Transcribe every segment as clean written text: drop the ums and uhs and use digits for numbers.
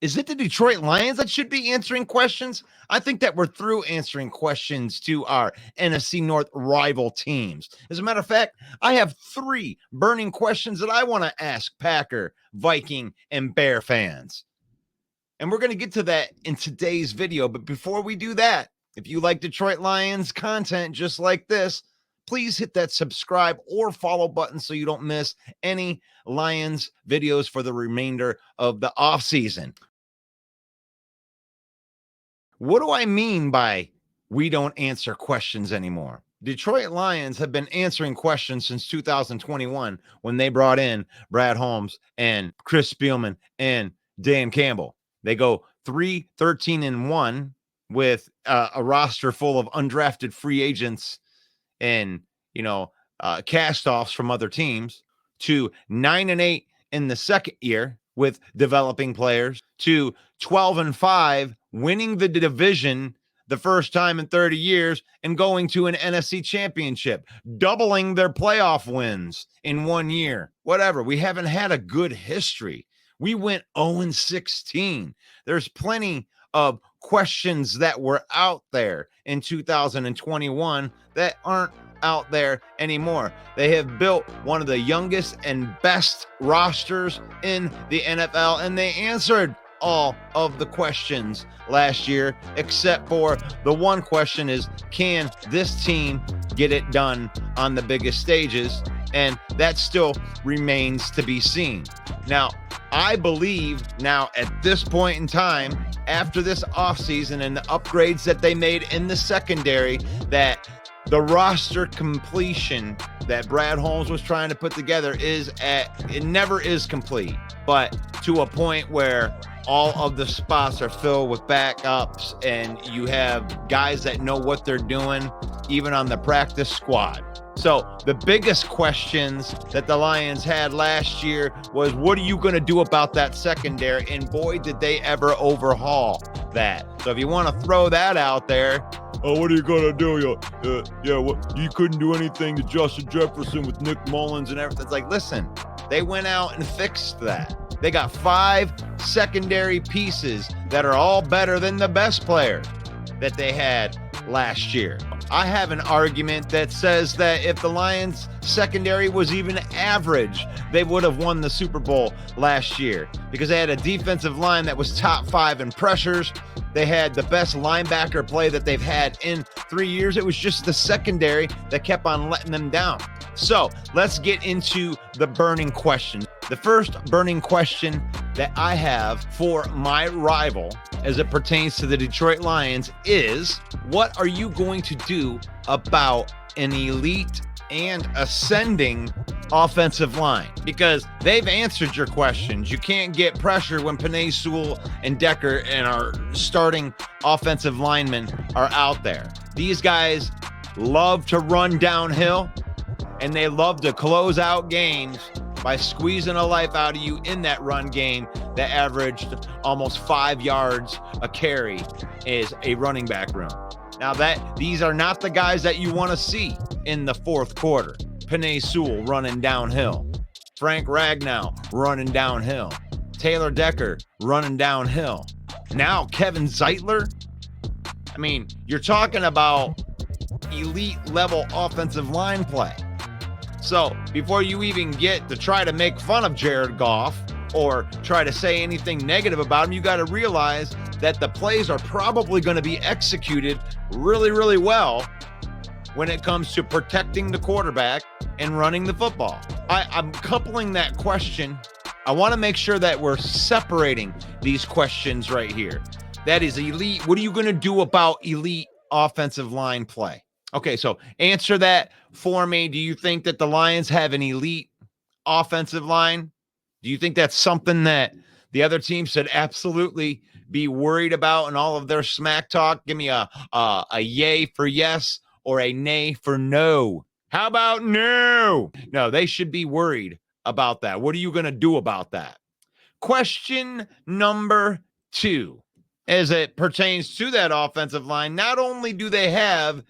Is it the Detroit Lions that should be answering questions? I think that we're through answering questions to our NFC North rival teams. As a matter of fact, I have 3 burning questions that I want to ask Packer, Viking, and Bear fans. And we're going to get to that in today's video. But before we do that, if you like Detroit Lions content just like this, please hit that subscribe or follow button so you don't miss any Lions videos for the remainder of the offseason. What do I mean by we don't answer questions anymore? Detroit Lions have been answering questions since 2021 when they brought in Brad Holmes and Chris Spielman and Dan Campbell. They go 3-13-1 with a roster full of undrafted free agents and, cast-offs from other teams, to 9-8 in the second year with developing players, to 12-5, winning the division the first time in 30 years and going to an NFC championship, doubling their playoff wins in 1 year. Whatever. We haven't had a good history. We went 0-16. There's plenty of questions that were out there in 2021 that aren't out there anymore. They have built one of the youngest and best rosters in the NFL, and they answered all of the questions last year, except for the one question is, can this team get it done on the biggest stages? And that still remains to be seen. Now, I believe now at this point in time, after this offseason and the upgrades that they made in the secondary, that the roster completion that Brad Holmes was trying to put together it never is complete, but to a point where all of the spots are filled with backups and you have guys that know what they're doing, even on the practice squad. So the biggest questions that the Lions had last year was, what are you going to do about that secondary? And boy, did they ever overhaul that. So if you want to throw that out there, oh, what are you going to do? You couldn't do anything to Justin Jefferson with Nick Mullins and everything. It's like, listen, they went out and fixed that. They got 5 secondary pieces that are all better than the best player that they had last year. I have an argument that says that if the Lions secondary was even average, they would have won the Super Bowl last year because they had a defensive line that was top 5 in pressures. They had the best linebacker play that they've had in 3 years. It was just the secondary that kept on letting them down. So let's get into the burning question. The first burning question that I have for my rival as it pertains to the Detroit Lions is, what are you going to do about an elite and ascending offensive line? Because they've answered your questions. You can't get pressure when Penei Sewell and Decker and our starting offensive linemen are out there. These guys love to run downhill, and they love to close out games by squeezing a life out of you in that run game that averaged almost 5 yards a carry is a running back room. Now these are not the guys that you want to see in the fourth quarter. Penei Sewell running downhill. Frank Ragnow running downhill. Taylor Decker running downhill. Now Kevin Zeitler. I mean, you're talking about elite level offensive line play. So before you even get to try to make fun of Jared Goff or try to say anything negative about him, you got to realize that the plays are probably going to be executed really, really well when it comes to protecting the quarterback and running the football. I'm coupling that question. I want to make sure that we're separating these questions right here. That is elite. What are you going to do about elite offensive line play? Okay, so answer that for me. Do you think that the Lions have an elite offensive line? Do you think that's something that the other team should absolutely be worried about in all of their smack talk? Give me a yay for yes or a nay for no. How about no? No, they should be worried about that. What are you going to do about that? Question number 2, as it pertains to that offensive line, not only do they have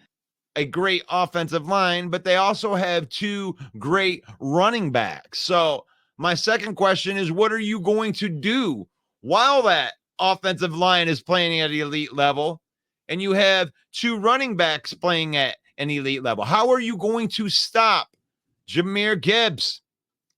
a great offensive line, but they also have 2 great running backs. So my second question is, what are you going to do while that offensive line is playing at the elite level, and you have 2 running backs playing at an elite level. How are you going to stop Jahmyr Gibbs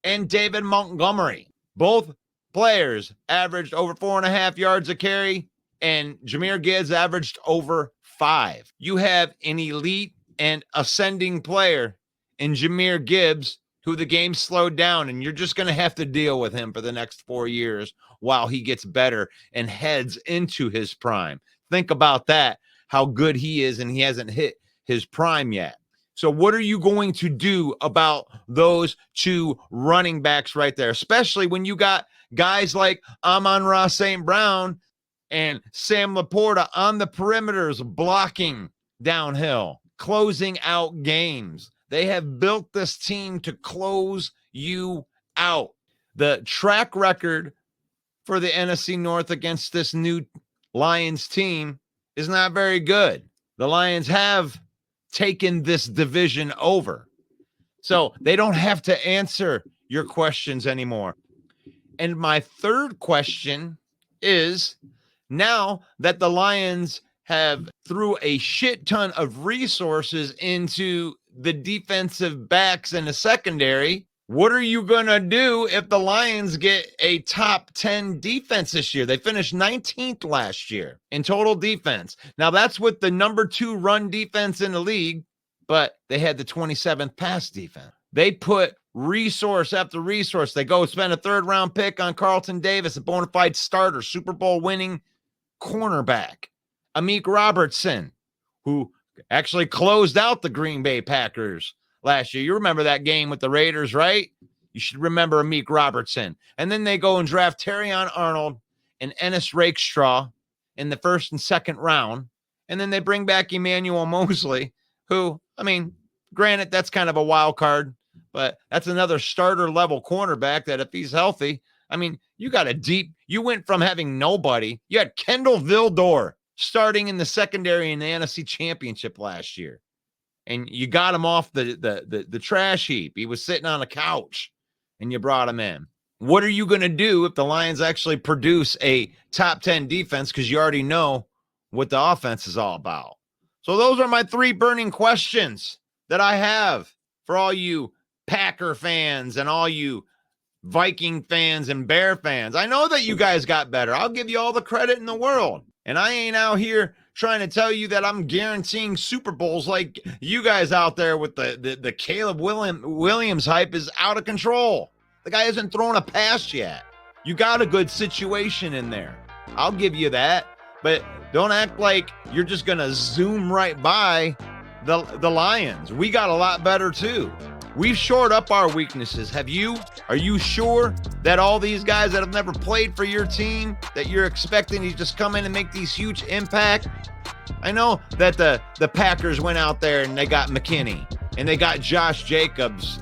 and David Montgomery? Both players averaged over 4.5 yards a carry, and Jahmyr Gibbs averaged over 5. You have an elite and ascending player in Jahmyr Gibbs, who the game slowed down, and you're just going to have to deal with him for the next 4 years while he gets better and heads into his prime. Think about that, how good he is, and he hasn't hit his prime yet. So what are you going to do about those 2 running backs right there, especially when you got guys like Amon-Ra St. Brown and Sam Laporta on the perimeters blocking downhill, closing out games? They have built this team to close you out. The track record for the NFC North against this new Lions team is not very good. The Lions have taken this division over, so they don't have to answer your questions anymore. And my third question is, now that the Lions have threw a shit ton of resources into the defensive backs in the secondary, what are you going to do if the Lions get a top 10 defense this year? They finished 19th last year in total defense. Now, that's with the number 2 run defense in the league, but they had the 27th pass defense. They put resource after resource. They go spend a 3rd-round pick on Carlton Davis, a bona fide starter, Super Bowl winning cornerback. Amik Robertson, who actually closed out the Green Bay Packers last year. You remember that game with the Raiders, right? You should remember Amik Robertson. And then they go and draft Terrion Arnold and Ennis Rakestraw in the 1st and 2nd round. And then they bring back Emmanuel Mosley, who, I mean, granted, that's kind of a wild card, but that's another starter level cornerback that if he's healthy, I mean, you went from having nobody. You had Kendall Vildor starting in the secondary in the NFC Championship last year. And you got him off the trash heap. He was sitting on a couch, and you brought him in. What are you going to do if the Lions actually produce a top 10 defense? Because you already know what the offense is all about. So those are my 3 burning questions that I have for all you Packer fans and all you Viking fans and Bear fans. I know that you guys got better. I'll give you all the credit in the world. And I ain't out here trying to tell you that I'm guaranteeing Super Bowls like you guys out there with the Caleb Williams hype is out of control. The guy hasn't thrown a pass yet. You got a good situation in there. I'll give you that. But don't act like you're just going to zoom right by the Lions. We got a lot better too. We've shored up our weaknesses. Have you? Are you sure that all these guys that have never played for your team, that you're expecting to just come in and make these huge impact? I know that the Packers went out there and they got McKinney and they got Josh Jacobs,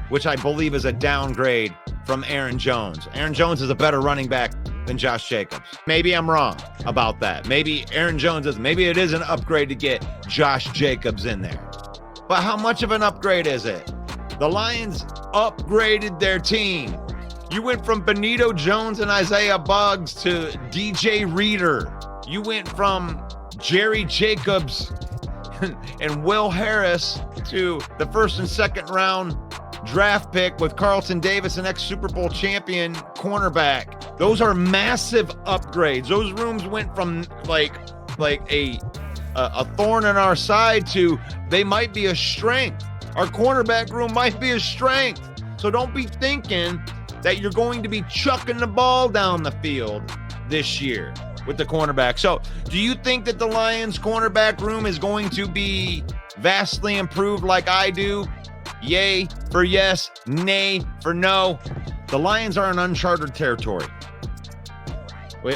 which I believe is a downgrade from Aaron Jones. Aaron Jones is a better running back than Josh Jacobs. Maybe I'm wrong about that. Maybe Aaron Jones is, maybe it is an upgrade to get Josh Jacobs in there. But how much of an upgrade is it? The Lions upgraded their team. You went from Benito Jones and Isaiah Buggs to DJ Reader. You went from Jerry Jacobs and Will Harris to the 1st and 2nd round draft pick with Carlton Davis, an ex-Super Bowl champion cornerback. Those are massive upgrades. Those rooms went from like a thorn in our side to they might be a strength. Our cornerback room might be a strength. So don't be thinking that you're going to be chucking the ball down the field this year with the cornerback. So do you think that the Lions cornerback room is going to be vastly improved like I do? Yay for yes, nay for no. The Lions are in uncharted territory.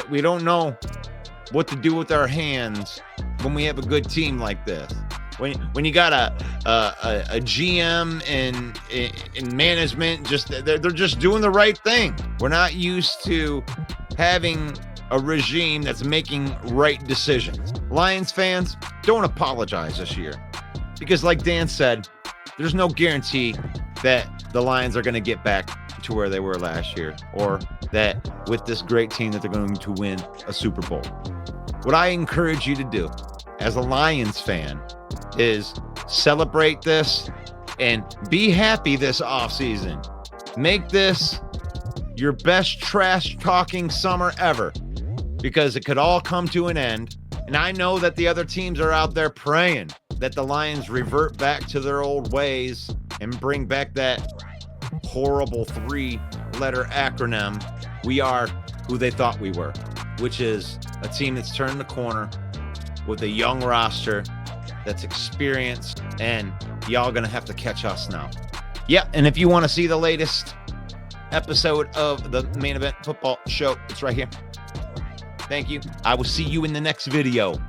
We don't know what to do with our hands when we have a good team like this. When you got a GM and management, they're just doing the right thing. We're not used to having a regime that's making right decisions. Lions fans, don't apologize this year, because like Dan said, there's no guarantee that the Lions are going to get back to where they were last year, or that with this great team that they're going to win a Super Bowl. What I encourage you to do as a Lions fan is celebrate this and be happy this offseason. Make this your best trash talking summer ever, because it could all come to an end. And I know that the other teams are out there praying that the Lions revert back to their old ways and bring back that horrible 3-letter acronym, we are who they thought we were, which is a team that's turned the corner with a young roster that's experienced, and y'all gonna have to catch us now. Yeah, and if you want to see the latest episode of the Main Event Football Show, it's right here. Thank you. I will see you in the next video.